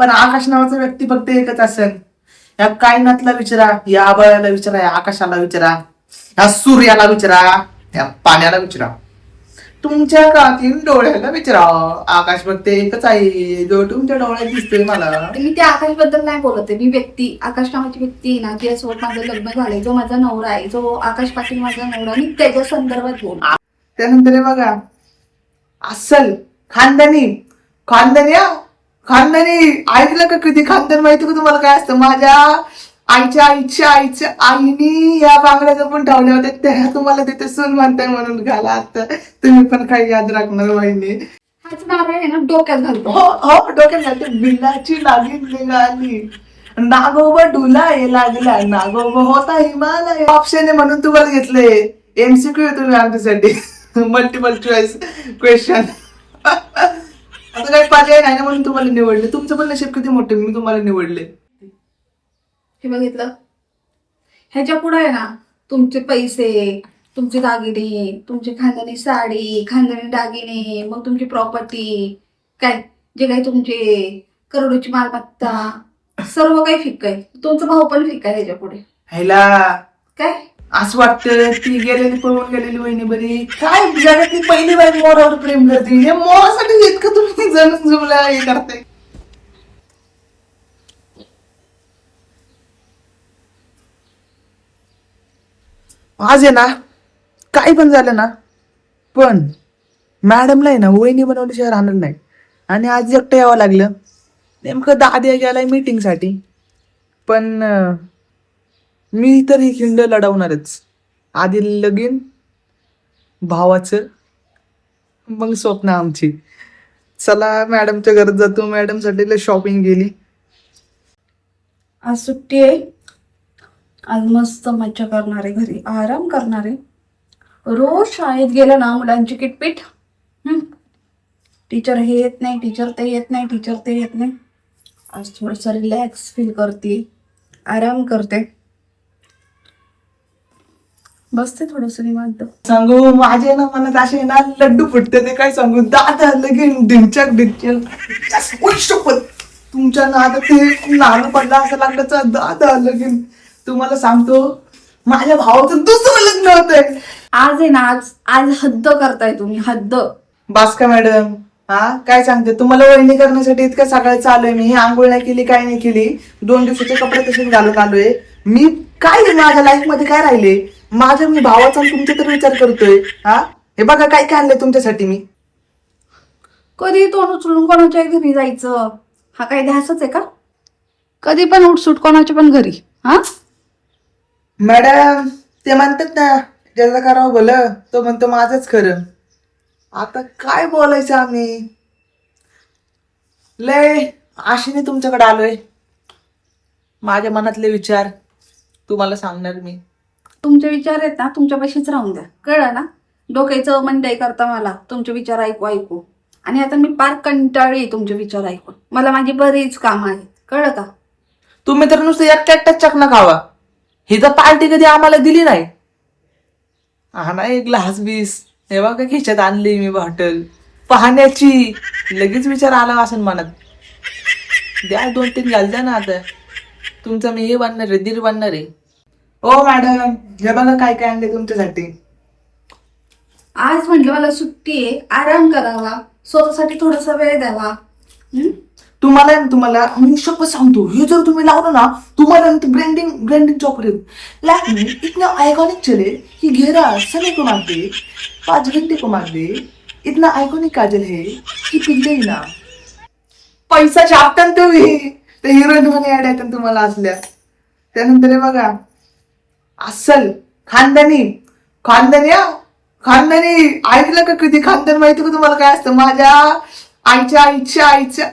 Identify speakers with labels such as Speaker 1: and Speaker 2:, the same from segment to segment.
Speaker 1: पण आकाश नावाचा व्यक्ती फक्त एकच असेल. या कायनातला विचारा, या आभाळाला विचारा, या आकाशाला विचारा, या सूर्याला विचारा, या पाण्याला विचारा, तुमच्या कातील डोळ्याला विचारा. आकाश फक्त एकच आहे जो तुमच्या डोळ्यात दिसतोय मला.
Speaker 2: मी त्या आकाश बद्दल नाही बोलत आहे. मी व्यक्ती, आकाश नावाची व्यक्ती आहे ना, ज्यासोबत माझं लग्न झालंय, जो माझा नवरा आहे, जो आकाश पाटील माझा नवरा, मी त्याच्या संदर्भात बोल.
Speaker 1: त्यानंतर हे बघा, अस्सल खानदानी खानदानी हा, खानदानी ऐकलं का कधी? खानदान माहिती का तुम्हाला काय असतं? माझ्या आईच्या आईनी या बांगड्या पण ठेवल्या होत्या, त्या तुम्हाला तिथे सून म्हणताय म्हणून घाला. आता तुम्ही पण काही याद राखणार वहिनी.
Speaker 2: हाच नारळ आहे ना डोक्यात घालतो.
Speaker 1: हो हो, डोक्यात घालते. बिलाची लागीन निघाली, नागोबा डुला हे लागला, नागोबा होता हिमालय. ऑप्शन आहे म्हणून तुम्हाला घेतले. MCQ आहे तुम्ही आमच्यासाठी, मल्टिपल चॉईस क्वेश्चन. आता काही पर्याय नाही ना म्हणून तुम्हाला निवडले. तुमचं पण नशीब किती मोठे, मी तुम्हाला निवडले.
Speaker 2: हे बघितलं, ह्याच्या पुढे आहे ना तुमचे पैसे, तुमचे दागिने, तुमची खानदानी साडी, खानदानी दागिने, मग तुमची प्रॉपर्टी, काय जे काही तुमचे करोडोची मालमत्ता, सर्व काही फिक्क आहे. तुमचा भाऊ पण फिक्क आहे ह्याच्या पुढे.
Speaker 1: ह्याला
Speaker 2: काय
Speaker 1: असं वाटतं ती गेलेली पळून गेलेली वहिनी बरी. काय जगातली पहिली बाई मोरावर प्रेम करते. हे मोरासाठी इतकं तुम्ही जण जुमला हे करते. आज आहे ना, काही पण झालं ना, पण मॅडमला आहे ना वहिनी बनवल्याशिवाय राहणार नाही. आणि आज एकटं यावं लागलं. नेमकं दाद्या गेलाय मीटिंगसाठी, पण मी तर ही खिंड लढवणारच. आधी लगीन भावाचं, मग स्वप्न आमची. चला मॅडमच्या घरात जातो. मॅडमसाठी शॉपिंग गेली.
Speaker 2: आज सुट्टी आहे. आज मस्त मज्जा करणार आहे, घरी आराम करणार आहे. रोज शाळेत गेलं ना मुलांची किटपिट. टीचर हे येत नाही, टीचर ते येत नाही, टीचर ते येत नाही. आज थोडंसं रिलॅक्स फील करते, आराम करते, बसते थोडंसं निवांत.
Speaker 1: सांगू माझे ना मनात असे ना लड्डू फुटते. ते काय सांगू, दादा लगीन ढिंचक तुमच्या नादात ते नाणं पडला असं लागलं. दादा लगीन तुम्हाला सांगतो, माझ्या भावाचं दुसरं लग्न होतंय.
Speaker 2: आज आहे ना, आज हद्द करताय तुम्ही, हद्द.
Speaker 1: बास्का मॅडम, हा काय सांगते तुम्हाला? वहिनी करण्यासाठी इतकं सगळं चालू आहे. मी आंघोळ नाही केली, काय नाही केली. 2 दिवसाचे कपडे तसेच घालून आलोय. मी काय माझ्या लाईफ मध्ये काय राहिले? मी भावाचा आणि तुमचा तर विचार करतोय. हा हे बघा काय काय आणलंय तुमच्यासाठी मी.
Speaker 2: कधी तोंड उचलून कोणाच्या घरी जायचं, हा काय ध्यासच आहे का? कधी पण उठसूट कोणाच्या पण घरी. हा
Speaker 1: मॅडम, ते म्हणतात ना, ज्याला करावं भलं तो म्हणतो माझंच खरं. आता काय बोलायचं आम्ही. लय आशेने तुमच्याकडे आलोय. माझ्या मनातले विचार तुम्हाला सांगणार मी.
Speaker 2: तुमचे विचार आहेत ना तुमच्यापाशीच राहून द्या, कळलं ना? डोक्याचं मंदाई करता मला तुमचे विचार ऐकू. आणि आता मी पार कंटाळी तुमचे विचार ऐकून. मला माझी बरीच कामं आहेत, कळलं का?
Speaker 1: तुम्ही तर नुसतं एकट्याच चकना खावा. ही तर पार्टी कधी आम्हाला दिली नाही. हा ना, एक ग्लास बीस हे बघा खिशात आणली मी बॉटल पाहण्याची. लगेच विचार आला असेल मनात. द्या 2-3 घाल द्या ना. आता तुमचा मी हे बनणार आहे, दीर बनणार आहे. ओ मॅडम, हे बघा काय काय आणले तुमच्यासाठी.
Speaker 2: आज म्हटलं मला सुट्टी आहे, आराम करावा, स्वतःसाठी थोडासा वेळ द्यावा.
Speaker 1: तुम्हाला मी शपथ सांगतो, हे जर तुम्ही लावलं ना, तुम्हाला ब्रँडिंग जॉब करेल. लैक्मे इतना आइकॉनिक चले कि घेरा समय को मार दे, 5 घंटे को मार दे. इतना आइकॉनिक काजल है की पिघले ही ना. पैसा छापतान तुम्ही. ते हिरोईन मध्ये ऍड आहेत तुम्हाला असल्या. त्यानंतर हे बघा, अस्सल खानदानी हा, खानदानी ऐकलं का कधी? खानदान माहिती का तुम्हाला काय असतं? माझ्या आईच्या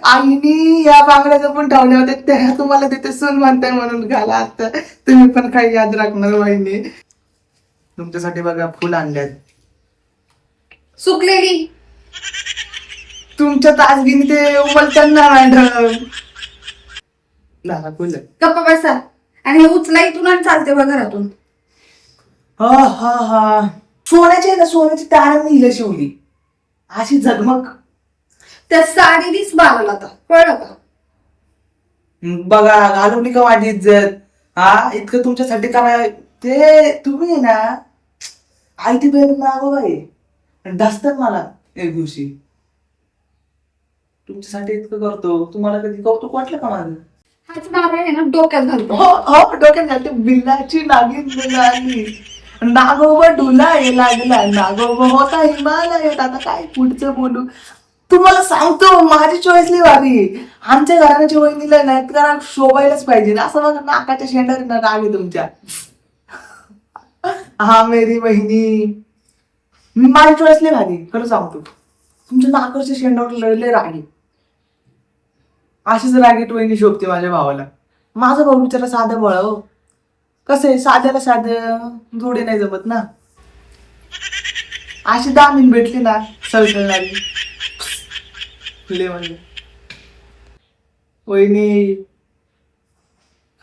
Speaker 1: आईनी या बांगड्या पण ठेवल्या होत्या, त्या तुम्हाला तिथे सून म्हणताय म्हणून घाला. आता तुम्ही पण काही याद राखणार वहिनी. तुमच्यासाठी बघा फुल आणल्यात.
Speaker 2: सुकलेली
Speaker 1: तुमच्या तासगिनी ते उमलतात ना मॅडम. फुल
Speaker 2: गप्पा बसा. आणि हे उचला इथून आणि चालते बघ घरातून.
Speaker 1: हा सोन्याची आहे ना, सोन्याची तारा मी हिला शिवली अशी झगमग.
Speaker 2: त्या साडीनीच बाळाला आता, कळलं का?
Speaker 1: बघा घालवली का माझी इज्जत? हा इतकं तुमच्यासाठी कराय ते तुम्ही आहे ना आयटी बँक मागो बाई डसतात मला एक दिवशी. तुमच्यासाठी इतकं करतो, तुम्हाला कधी कौतुक वाटलं का माझं?
Speaker 2: हाच नारळ आहे ना डोक्यात घालतो.
Speaker 1: हो हो डोक्यात घालते बिल्लाची नागिन बिलाली नागोबा डुलाय लागला नागोबा होता हिमालयात. आता काय पुढचं बोलू तुम्हाला सांगतो, माझी चॉईस लई भारी आहे. आमच्या घराण्याच्या वहिनीला नाही कारण शोभायलाच पाहिजे ना असं बघा नाकाच्या शेंडावर ना राग आहे तुमच्या. हा मेरी बहिणी माझी चॉईस लई भारी खरं सांगतो. तुमच्या नाकाच्या शेंडावर लढले राग आहे. अशीच रागीट वहिनी शोभते माझ्या भावाला. माझा भाऊ बिचारा साधा बळ हो. कसं आहे साध्याला साधं जोडे नाही जमत ना. अशी दामीन भेटली ना सळसळणारी म्हणजे वहिनी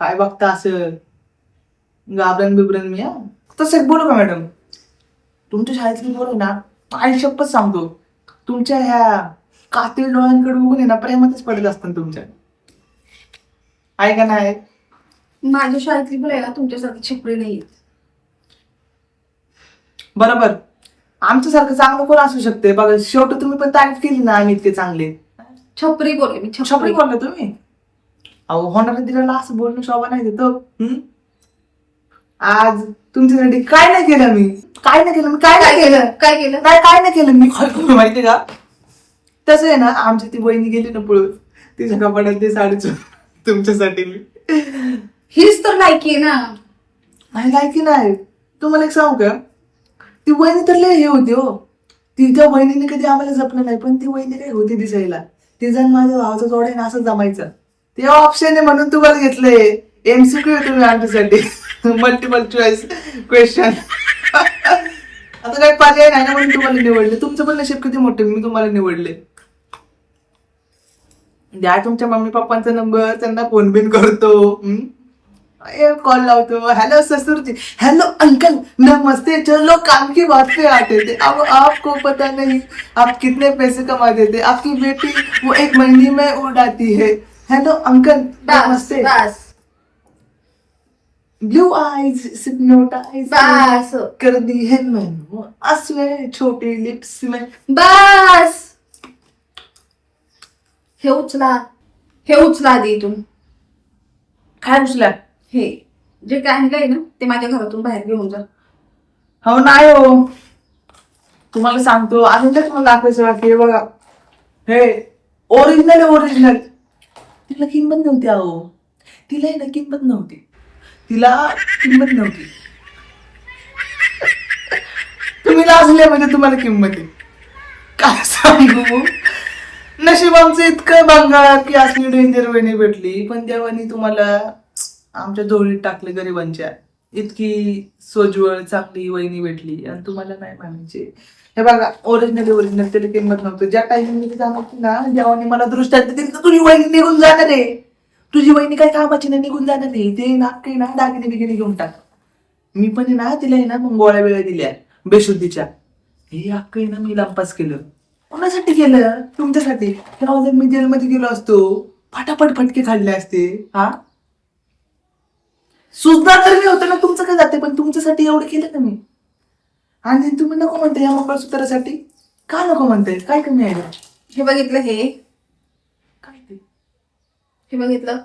Speaker 1: काय बघता असं घाबरण बिबरण मी. तसं एक बोलू का मॅडम, तुमच्या शाळेतली पोरं आहे ना आयुष्यपच सांगतो तुमच्या ह्या कातील डोळ्यांकडे बघून आहे ना प्रेमातच पडत असतात तुमच्या. आहे का नाही?
Speaker 2: माझ्या शाळेतली मुलं आहे ना तुमच्यासारखी छिपरी नाही.
Speaker 1: बरोबर. आमच्यासारखं चांगलं कोण असू शकते बघा. शेवटी तुम्ही पण तारीफ केली ना आम्ही इतके चांगले.
Speaker 2: छपरी बोलले मी
Speaker 1: छपरी
Speaker 2: छपरी.
Speaker 1: बोलला तुम्ही. अहो होणाऱ्या दिलेला असं बोलणं शोभा नाही देतो. आज तुमच्यासाठी काय नाही केलं मी. काय नाही केलं मी. काय नाही केलं.
Speaker 2: काय केलं?
Speaker 1: काय नाही केलं मी. काय करू माहिती का तसं आहे ना आमची ती बहिणी गेली ना पळून तिच्या कपाड्यात ते साडीच तुमच्यासाठी मी.
Speaker 2: हीच तर लायकी आहे ना.
Speaker 1: नाही लायकी नाही. तुम्हाला एक सांगू का ती वहिनी तर लय हे होती हो. ती त्या बहिणीने कधी आम्हाला जपलं नाही पण ती वहिनी काय होती दिसायला. ती जण माझ्या भावाचा जोड आहे ना असं जमायचं. ते ऑप्शन आहे म्हणून तुम्हाला घेतलंय. एमसीक्यू तुम्ही आमच्यासाठी मल्टिपल चॉईस क्वेश्चन. आता काही पर्याय नाही ना म्हणून तुम्हाला निवडले. तुमचं पण नशीब किती मोठे मी तुम्हाला निवडले. द्या तुमच्या मम्मी पप्पांचा नंबर त्यांना फोन बिन करतो कॉल लावतो. हेलो ससुर जी हेलो अंकल नमस्ते चलो काम की बात पे आते थे. अब आपको पता नहीं आप कितने पैसे कमा देते. आपकी बेटी वो 1 महीने में उड़ाती है. हेलो अंकल
Speaker 2: बस
Speaker 1: नमस्ते.
Speaker 2: बस
Speaker 1: ब्लू आईज सिग्नोटाइज
Speaker 2: बस
Speaker 1: कर दी है मैंने असले छोटी लिप्स में.
Speaker 2: बस. हे उचला आधी इथून.
Speaker 1: काय उचला.
Speaker 2: हे जे काय आणलंय ना ते माझ्या घरातून बाहेर घेऊन जा.
Speaker 1: हो नाही हो तुम्हाला सांगतो अजून तर तुम्हाला दाखवायचं बाकी आहे बघा. हे ओरिजिनल ओरिजिनल. तिला किंमत नव्हती अहो. तिला आहे ना किंमत नव्हती. तिला किंमत नव्हती. तुम्ही लाजले म्हणजे तुम्हाला किंमत आहे. काय सांगू नशीब आमचं इतकं बंगाल की असली डेंजर वहिनी भेटली पण देवानी तुम्हाला आमच्या जोडीत टाकले गरिबांच्या. इतकी सोज्वळ चांगली वहिनी भेटली आणि तुम्हाला नाही म्हणायचे. हे बघा ओरिजिनल त्याला किंमत नव्हतं. ज्या टाइमिंग मी जाणार होती ना देवानी मला दृष्टांत दिली तर तुझी वहिनी निघून जाणार आहे. तुझी वहिनी काय कामाची नाही निघून जाणार आहे. ते ना काही ना दागिने बिगिने घेऊन टाक. मी पण आहे ना तिला आहे ना मग गोळ्या वेळा दिल्या बेशुद्धीच्या. हे अक्क आहे ना मी लंपास केलं. कोणासाठी केलं? तुमच्यासाठी. तेव्हा जर मी जेलमध्ये गेलो असतो फटाफट फटके खाल्ले असते. हा सुचणार तर मी होतं ना तुमचं काय जाते पण तुमच्यासाठी एवढं केलं ना मी. आणि तुम्ही नको म्हणते या मंगळसूत्रासाठी. का नको म्हणते काय कमी आहे.
Speaker 2: हे बघितलं
Speaker 1: काय ते
Speaker 2: हे बघितलं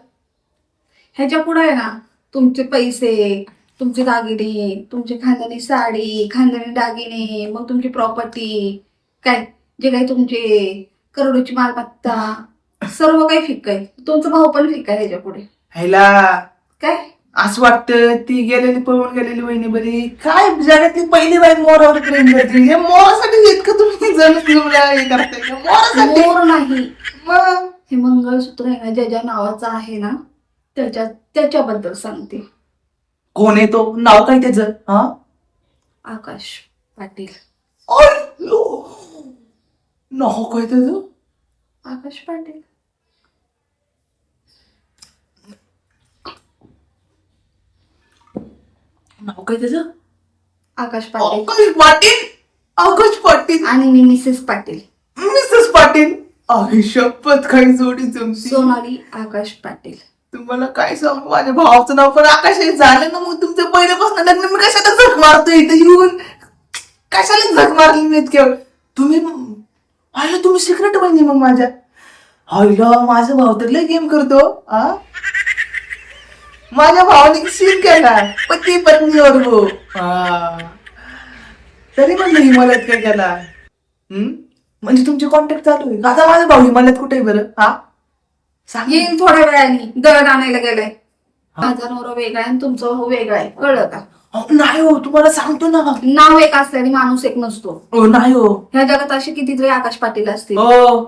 Speaker 2: ह्याच्या पुढे आहे ना तुमचे पैसे तुमचे दागिने तुमची खानदानी साडी खानदानी दागिने मग तुमची प्रॉपर्टी काय जे काही तुमचे करोडोची मालमत्ता सर्व काही फिक्क आहे. तुमचा भाऊ पण फिक्क आहे ह्याच्या पुढे.
Speaker 1: ह्याला
Speaker 2: काय
Speaker 1: असं वाटतं ती गेलेली पळून गेलेली वहिनी बरी. काय जगातली पहिली बाई मोरावर प्रेम करते. हे मोरासाठी इतकं तुम्ही जण हे करताय का? मोरासाठी
Speaker 2: मोर नाही.
Speaker 1: मग
Speaker 2: हे मंगळसूत्र आहे ना ज्या ज्या नावाचं आहे ना त्याच्याबद्दल सांगते.
Speaker 1: कोण आहे तो? नाव काय त्याचं? हा
Speaker 2: आकाश पाटील.
Speaker 1: नाव काय त्याचं?
Speaker 2: आकाश पाटील.
Speaker 1: नाव काय त्याचं?
Speaker 2: आकाश पाटील.
Speaker 1: आकाश पाटील. आकाश पाटील
Speaker 2: आणि मी मिसेस पाटील.
Speaker 1: मिसेस पाटील. आई शपथ काही जोडी तुमची.
Speaker 2: सोनाली आकाश पाटील.
Speaker 1: तुम्हाला काय सांगू, माझ्या भावाचं नाव पण आकाश आहे. झालं ना मग तुमचं पहिल्यापासून लग्न, मी कशाला झक मारतो इथं येऊन, कशाला झक मारली मी इतक्या वेळ? तुम्ही सिक्रेट बहिणी मग माझ्या. आईला माझा भाऊ तर लय गेम करतो. माझ्या भावाने सीन केला पती पत्नीवर हो. तरी म्हणलं हिमालयात काय केला. म्हणजे तुमचे कॉन्टॅक्ट चालू आहे. आता माझा भाऊ हिमालयात कुठे आहे बरं? सांग.
Speaker 2: येईल थोड्या वेळाने. दळण आणायला गेलाय. माझा नवरा वेगळा आहे आणि तुमचा भाऊ वेगळा आहे, कळलं का?
Speaker 1: नाही हो, तुम्हाला सांगतो ना.
Speaker 2: नाव एक असल्याने माणूस एक नसतो.
Speaker 1: नाही हो.
Speaker 2: ह्या जगात असे कितीतरी आकाश पाटील असतील.
Speaker 1: हो,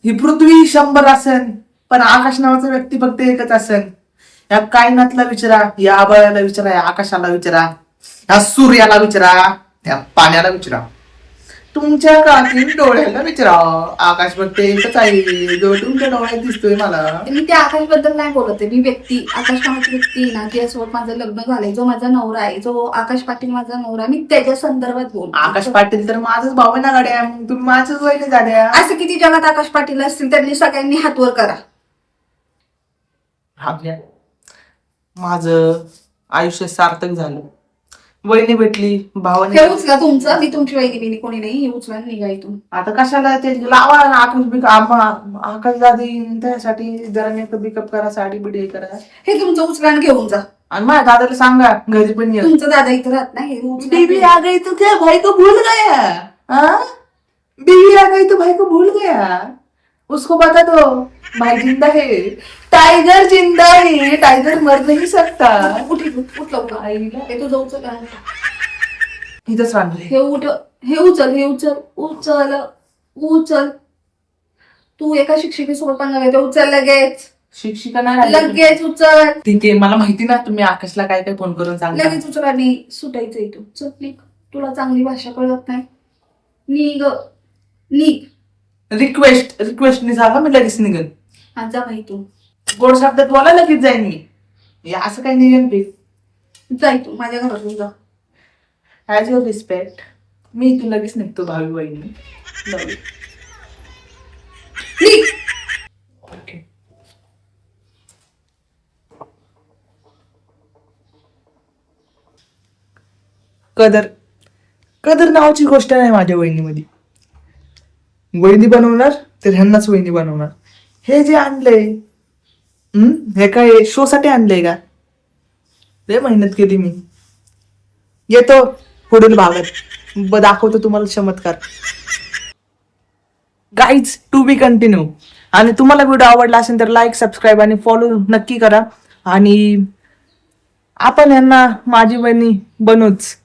Speaker 1: ही पृथ्वी 100 असेल पण आकाश नावाचा व्यक्ती फक्त एकच असेल. या कायनातला विचारा, या आभाळाला विचारा, या आकाशाला विचारा, या सूर्याला विचारा, या पाण्याला विचारा, तुमच्या कातील डोळ्याला विचारा. आकाश फक्त एकच आहे जो तुमच्या डोळ्यात दिसतोय मला.
Speaker 2: मी त्या आकाश बद्दल नाही बोलत आहे. मी व्यक्ती, आकाश नावाची व्यक्ती आहे ना, तिच्यासोबत माझं लग्न झालंय, जो माझा नवरा आहे, जो आकाश पाटील माझा नवरा आहे, मी त्याच्या संदर्भात बोल.
Speaker 1: आकाश पाटील तर माझंच भाऊ आहे ना गाड्या, मग तुम्ही माझ्याच वयने गाड्या.
Speaker 2: असं किती जगात आकाश पाटील असतील, त्यांनी सगळ्यांनी हातवर करा.
Speaker 1: माझं आयुष्य सार्थक झालं. वहिनी भेटली,
Speaker 2: हे
Speaker 1: भावाने.
Speaker 2: उचला तुमचं, मी तुमची वैदी बिनी कोणी नाही, हे उचला निघा इथून.
Speaker 1: आता कशाला ते लावा ना आकाश दादी, त्यासाठी जरा मेकअप बिकअप करा, साडी बिडी करा.
Speaker 2: हे तुमचं उचला आणि घेऊन जा.
Speaker 1: आणि माझ्या दादाला सांगा घरी पण ये.
Speaker 2: तुमचा दादा इथं राहत नाही, हे उचला.
Speaker 1: बीवी आ गई तो क्या भाई को भूल गया? बीवी आ गई तो भाई को भूल गया. उसको बता दो भाई जिंदा है, टाइगर जिंदा है, टाइगर मर नहीं सकता.
Speaker 2: उठ लवकर. हे तुझं उचल आणि उठ.
Speaker 1: इथंच राहणार.
Speaker 2: हे उठ, हे उचल, हे उचल, उचल, उचल. तू एका शिक्षिकेसोबत पण नव्हे, ते उचल लगेच.
Speaker 1: शिक्षिका नाही
Speaker 2: लगेच उचल.
Speaker 1: ठीक आहे, मला माहिती ना तुम्ही आकाशला काय काय फोन करून सांगा.
Speaker 2: लगेच उचल आणि सुटायचं इथून. चल निघ, तुला चांगली भाषा कळत नाही. निघ, निघ.
Speaker 1: रिक्वेस्टने सांगा, मी लगेच निघेन.
Speaker 2: हा जा बाई तू.
Speaker 1: गोड शब्दात बोला, लगेच जाईन मी. हे असं काही निघेन पीक.
Speaker 2: जाय तू माझ्या घरातून जा.
Speaker 1: ॲज युअर रिस्पेक्ट, मी इथून लगेच निघतो भावी बहिणी.
Speaker 2: निघ.
Speaker 1: ओके. कदर नावाची गोष्ट नाही माझ्या वहिनीमध्ये. वहिनी बनवणार तर ह्यांनाच वहिनी बनवणार. हे जे आणलंय, हे काय शो साठी आणलंय का? लय मेहनत केली मी. येतो पुढील भागात, दाखवतो तुम्हाला चमत्कार. Guys, to be continue. आणि तुम्हाला व्हिडिओ आवडला असेल तर लाईक, सबस्क्राईब आणि फॉलो नक्की करा. आणि आपण यांना माझी बहिणी बनवूच.